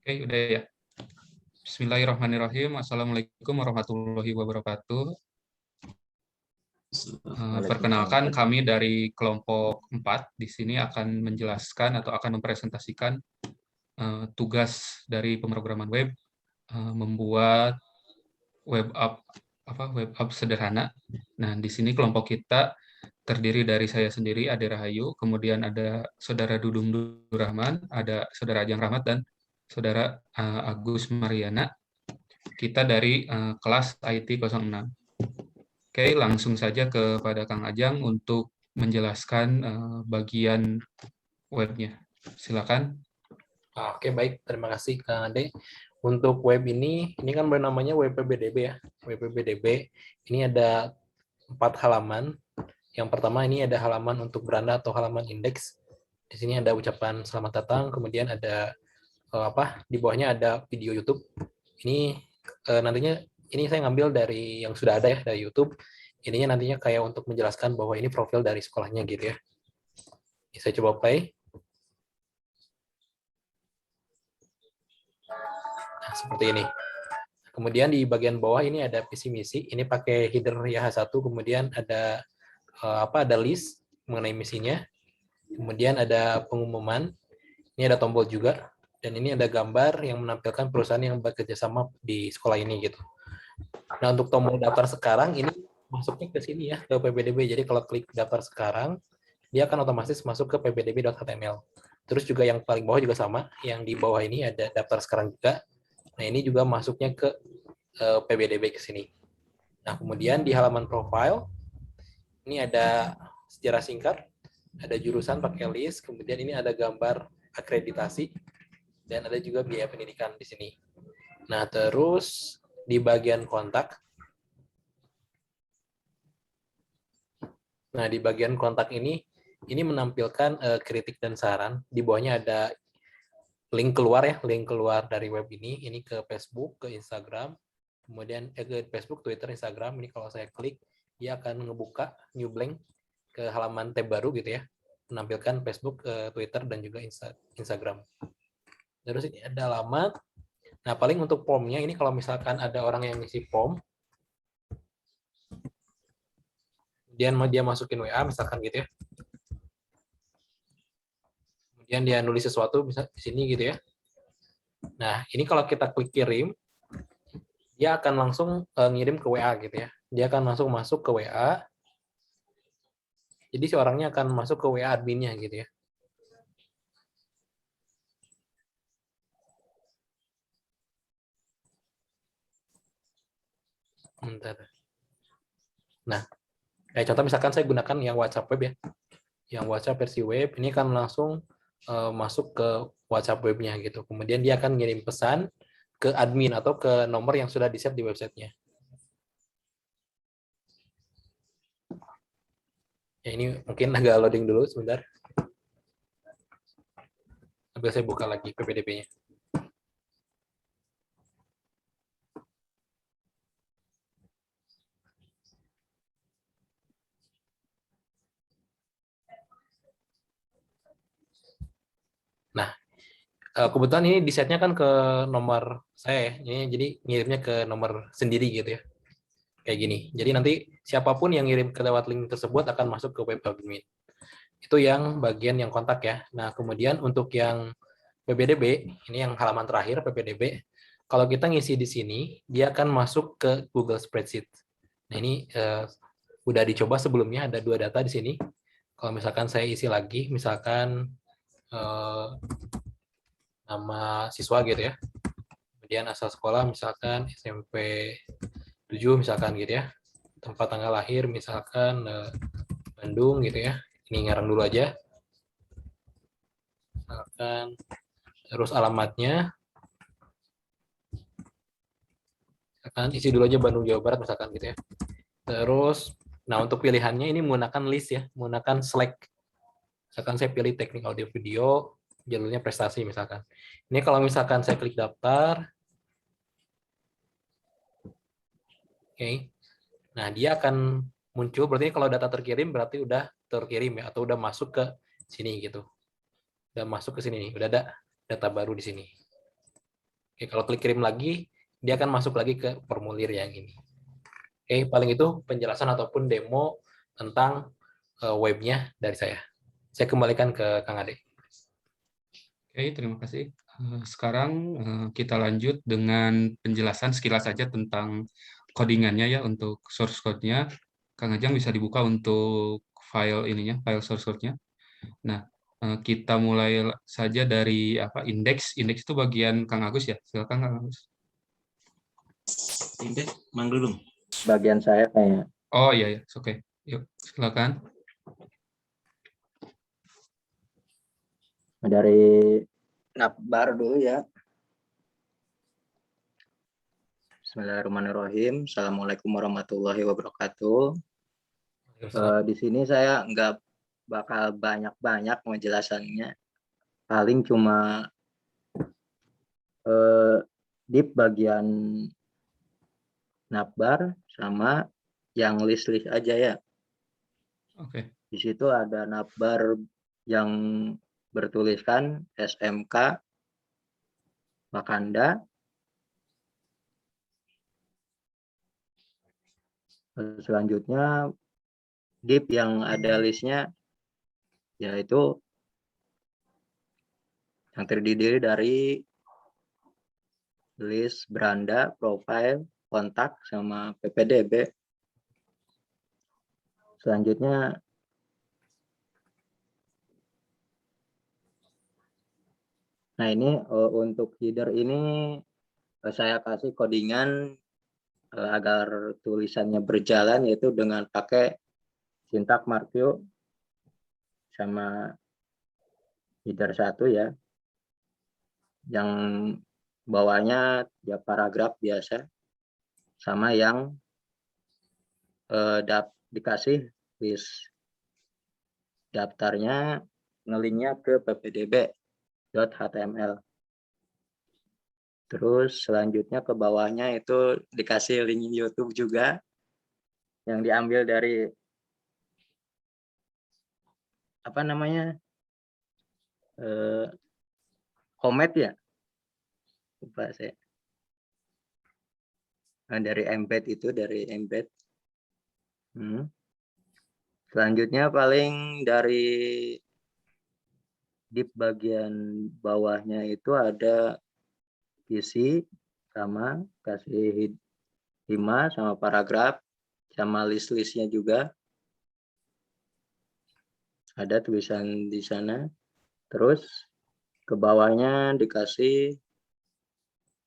Oke, udah ya. Bismillahirrahmanirrahim. Assalamualaikum warahmatullahi wabarakatuh. Perkenalkan, kami dari kelompok 4 di sini akan menjelaskan atau akan mempresentasikan tugas dari pemrograman web, membuat web app sederhana. Nah, di sini kelompok kita terdiri dari saya sendiri, Ade Rahayu, kemudian ada Saudara Dudung Durrahman, ada Saudara Ajeng Rahmat, dan Saudara Agus Mariana. Kita dari kelas IT 06. Oke, langsung saja kepada Kang Ajang untuk menjelaskan bagian webnya. Silakan. Oke, baik. Terima kasih, Kang Ade. Untuk web ini kan bernamanya WPBDB ya. WPBDB ini ada 4 halaman. Yang pertama ini ada halaman untuk beranda atau halaman indeks. Di sini ada ucapan selamat datang, kemudian ada di bawahnya ada video YouTube. Ini nantinya ini saya ngambil dari yang sudah ada ya dari YouTube. Ininya nantinya kayak untuk menjelaskan bahwa ini profil dari sekolahnya gitu ya. Saya coba play. Nah, seperti ini. Kemudian di bagian bawah ini ada visi misi. Ini pakai header YH1, kemudian ada ada list mengenai misinya. Kemudian ada pengumuman. Ini ada tombol juga. Dan ini ada gambar yang menampilkan perusahaan yang bekerja sama di sekolah ini gitu. Nah, untuk tombol daftar sekarang ini masuknya ke sini ya, ke PBDB. Jadi kalau klik daftar sekarang, dia akan otomatis masuk ke pbdb.html. Terus juga yang paling bawah juga sama, yang di bawah ini ada daftar sekarang juga. Nah, ini juga masuknya ke PBDB ke sini. Nah, kemudian di halaman profile, ini ada sejarah singkat, ada jurusan pakai list, kemudian ini ada gambar akreditasi, dan ada juga biaya pendidikan di sini. Nah, terus di bagian kontak, ini menampilkan kritik dan saran. Di bawahnya ada link keluar dari web ini ke Facebook, ke Instagram, kemudian ke Facebook, Twitter, Instagram. Ini kalau saya klik, dia akan ngebuka new blank ke halaman tab baru gitu ya, menampilkan Facebook, Twitter, dan juga Instagram. Terus ini ada alamat. Nah, paling untuk formnya ini kalau misalkan ada orang yang ngisi form, kemudian dia masukin WA misalkan gitu ya, kemudian dia nulis sesuatu bisa di sini gitu ya. Nah, ini kalau kita klik kirim, dia akan langsung ngirim ke WA gitu ya. Dia akan langsung masuk ke WA. Jadi si orangnya akan masuk ke WA adminnya gitu ya. Bentar. Nah, kayak contoh misalkan saya gunakan yang WhatsApp web ya. Yang WhatsApp versi web, ini akan langsung masuk ke WhatsApp webnya gitu. Kemudian dia akan ngirim pesan ke admin atau ke nomor yang sudah di-save di websitenya. Ya, ini mungkin agak loading dulu sebentar. Sambil saya buka lagi PPDB-nya. Nah, kebetulan ini di-setnya kan ke nomor saya ya. Ini jadi ngirimnya ke nomor sendiri gitu ya. Kayak gini. Jadi nanti siapapun yang ngirim ke lewat link tersebut akan masuk ke web admin. Itu yang bagian yang kontak ya. Nah, kemudian untuk yang PPDB, ini yang halaman terakhir PPDB. Kalau kita ngisi di sini, dia akan masuk ke Google Spreadsheet. Nah, ini udah dicoba sebelumnya, ada 2 data di sini. Kalau misalkan saya isi lagi, misalkan nama siswa gitu ya. Kemudian asal sekolah misalkan SMP 7 misalkan gitu ya. Tempat tanggal lahir misalkan Bandung gitu ya. Ini ngarang dulu aja. Misalkan terus alamatnya misalkan isi dulu aja Bandung Jawa Barat misalkan gitu ya. Terus nah untuk pilihannya ini menggunakan list ya, menggunakan Slack. Misalkan saya pilih teknik audio video, jalurnya prestasi misalkan. Ini kalau misalkan saya klik daftar, oke. Nah, dia akan muncul, berarti kalau data terkirim berarti udah terkirim ya, atau udah masuk ke sini gitu. Udah masuk ke sini nih, udah ada data baru di sini. Oke, kalau klik kirim lagi, dia akan masuk lagi ke formulir yang ini. Oke, paling itu penjelasan ataupun demo tentang webnya dari saya. Saya kembalikan ke Kang Ade. Oke, terima kasih. Sekarang kita lanjut dengan penjelasan sekilas saja tentang codingannya ya untuk source code-nya. Kang Ajang bisa dibuka untuk file ininya, file source code-nya. Nah, kita mulai saja dari apa? Indeks. Indeks itu bagian Kang Agus ya. Silakan Kang Agus. Indeks Manggulung. Bagian saya kayak. Oh iya ya, oke. Yuk, silakan. Dari navbar dulu ya. Bismillahirrahmanirrahim. Assalamualaikum warahmatullahi wabarakatuh. Di sini saya nggak bakal banyak-banyak penjelasannya. Paling cuma di bagian navbar sama yang list-list aja ya. Oke. Di situ ada navbar yang bertuliskan SMK Wakanda. Selanjutnya div yang ada listnya yaitu yang terdiri dari list beranda, profile, kontak, sama ppdb. Selanjutnya nah ini untuk header ini saya kasih codingan agar tulisannya berjalan, yaitu dengan pakai sintak Markio sama header 1 ya, yang bawahnya ya paragraf biasa, sama yang dikasih list daftarnya ngelinknya ke ppdb.html. Terus selanjutnya ke bawahnya itu dikasih link YouTube juga yang diambil dari apa namanya, Komet ya, lupa saya. Nah, dari embed itu, dari embed. Selanjutnya paling dari di bagian bawahnya itu ada isi sama kasih 5 sama paragraf sama list-listnya juga ada tulisan di sana. Terus ke bawahnya dikasih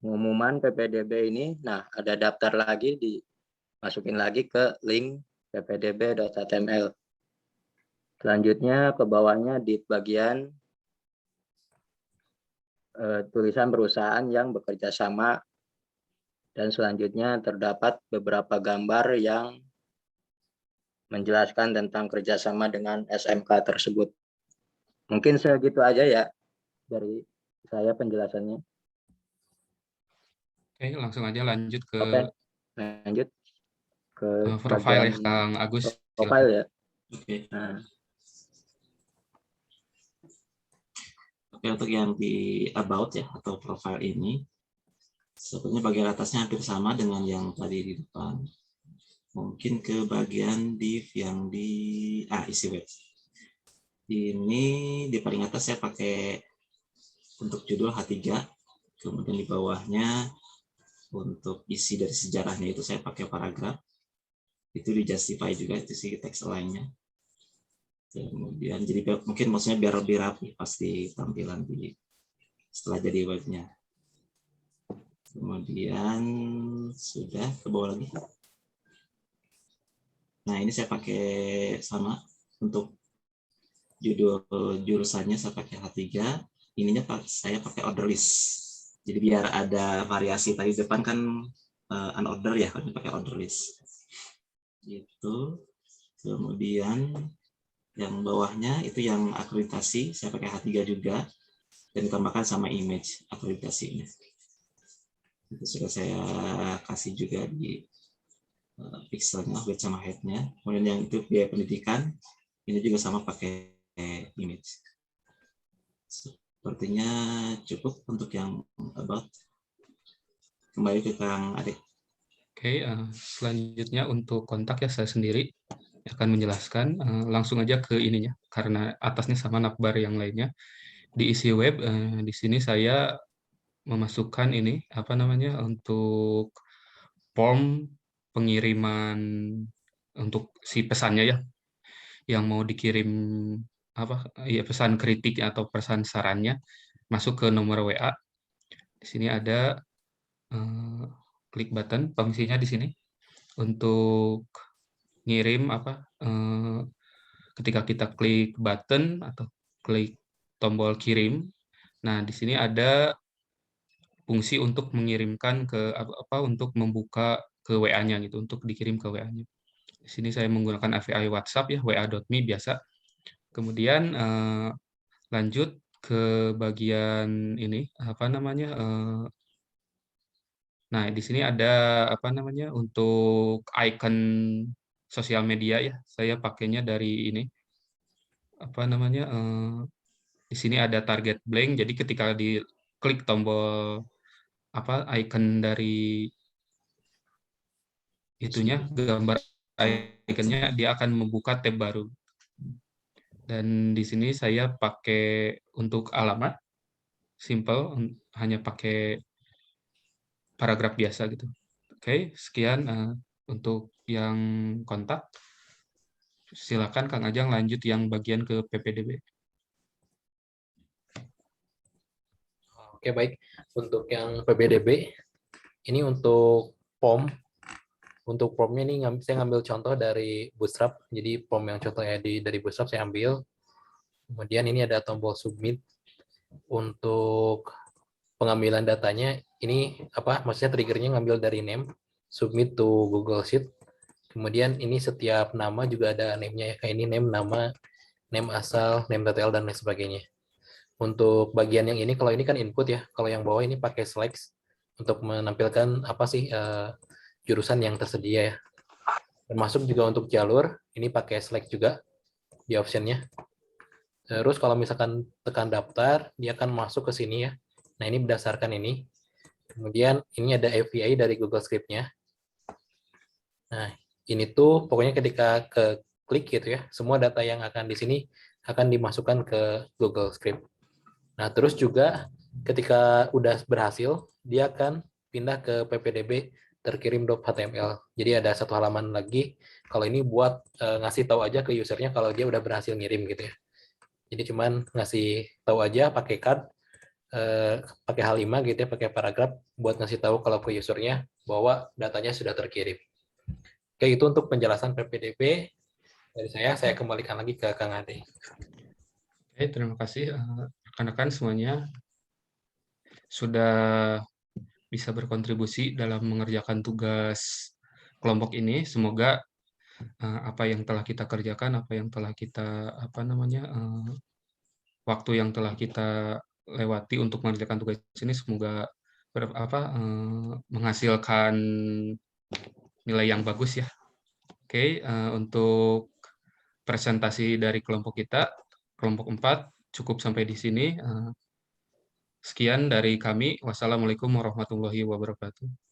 pengumuman ppdb ini. Nah, ada daftar lagi, dimasukin lagi ke link ppdb.html. Selanjutnya ke bawahnya di bagian tulisan perusahaan yang bekerja sama, dan selanjutnya terdapat beberapa gambar yang menjelaskan tentang kerjasama dengan SMK tersebut. Mungkin segitu aja ya dari saya penjelasannya. Oke, langsung aja lanjut ke lanjut ke profile ya Kang Agus. Profile ya. Oke. Nah. Oke, untuk yang di about ya atau profile ini sebetulnya bagian atasnya hampir sama dengan yang tadi di depan. Mungkin ke bagian div yang di isi web. Ini di paling atas saya pakai untuk judul H3, kemudian di bawahnya untuk isi dari sejarahnya itu saya pakai paragraf. Itu di justify juga, itu sih teks lainnya. Kemudian jadi mungkin maksudnya biar lebih rapi pasti tampilan di setelah jadi webnya. Kemudian sudah ke bawah lagi. Nah, ini saya pakai sama untuk judul jurusannya saya pakai H3, ininya saya pakai order list. Jadi biar ada variasi, tadi depan kan unorder ya, kalau pakai order list. Gitu. Kemudian yang bawahnya itu yang akreditasi, saya pakai H3 juga, dan ditambahkan sama image akreditasinya. Itu sudah saya kasih juga di pixelnya, width sama height-nya. Kemudian yang itu biaya pendidikan, ini juga sama pakai image. Sepertinya cukup untuk yang about. Kembali ke Kang Ade. Oke, selanjutnya untuk kontak ya saya sendiri akan menjelaskan. Langsung aja ke ininya, karena atasnya sama Nakbar yang lainnya. Di isi web, di sini saya memasukkan ini, apa namanya, untuk form pengiriman untuk si pesannya ya, yang mau dikirim apa ya, pesan kritik atau pesan sarannya, masuk ke nomor WA. Di sini ada klik button fungsinya di sini untuk ngirim apa, ketika kita klik button atau klik tombol kirim. Nah, di sini ada fungsi untuk mengirimkan ke apa, untuk membuka ke WA-nya gitu, untuk dikirim ke WA-nya. Di sini saya menggunakan API WhatsApp ya, wa.me biasa. Kemudian lanjut ke bagian ini, apa namanya, nah di sini ada apa namanya, untuk icon sosial media ya, saya pakainya dari ini, apa namanya, di sini ada target blank, jadi ketika diklik tombol apa, icon dari itunya, gambar iconnya, dia akan membuka tab baru. Dan di sini saya pakai untuk alamat, simple, hanya pakai paragraf biasa gitu. Oke, sekian untuk yang kontak. Silakan Kang Ajang lanjut yang bagian ke PPDB. Oke, baik. Untuk yang PPDB, ini untuk form. Untuk formnya ini saya ngambil contoh dari Bootstrap. Jadi form yang contohnya dari Bootstrap saya ambil. Kemudian ini ada tombol submit. Untuk pengambilan datanya, ini apa? Maksudnya triggernya ngambil dari name, submit to Google Sheet. Kemudian ini setiap nama juga ada name-nya ya. Kayak ini name, nama, name asal, name TTL, dan lain sebagainya. Untuk bagian yang ini, kalau ini kan input ya. Kalau yang bawah ini pakai slides untuk menampilkan apa sih jurusan yang tersedia ya. Termasuk juga untuk jalur, ini pakai select juga di optionnya. Terus kalau misalkan tekan daftar, dia akan masuk ke sini ya. Nah ini berdasarkan ini. Kemudian ini ada API dari Google Script-nya. Nah ini tuh pokoknya ketika ke klik gitu ya, semua data yang akan di sini akan dimasukkan ke Google Script. Nah terus juga ketika udah berhasil, dia akan pindah ke PPDB terkirim.html. Jadi ada satu halaman lagi. Kalau ini buat ngasih tahu aja ke usernya kalau dia udah berhasil ngirim gitu ya. Jadi cuman ngasih tahu aja pakai card, pakai H5 gitu ya, pakai paragraf buat ngasih tahu kalau ke usernya bahwa datanya sudah terkirim. Oke, itu untuk penjelasan PPDB dari saya kembalikan lagi ke Kang Ade. Oke, terima kasih rekan-rekan semuanya sudah bisa berkontribusi dalam mengerjakan tugas kelompok ini. Semoga apa yang telah kita kerjakan, apa yang telah kita apa namanya, waktu yang telah kita lewati untuk mengerjakan tugas ini semoga menghasilkan nilai yang bagus ya. Oke, untuk presentasi dari kelompok kita, kelompok 4, cukup sampai di sini. Sekian dari kami. Wassalamualaikum warahmatullahi wabarakatuh.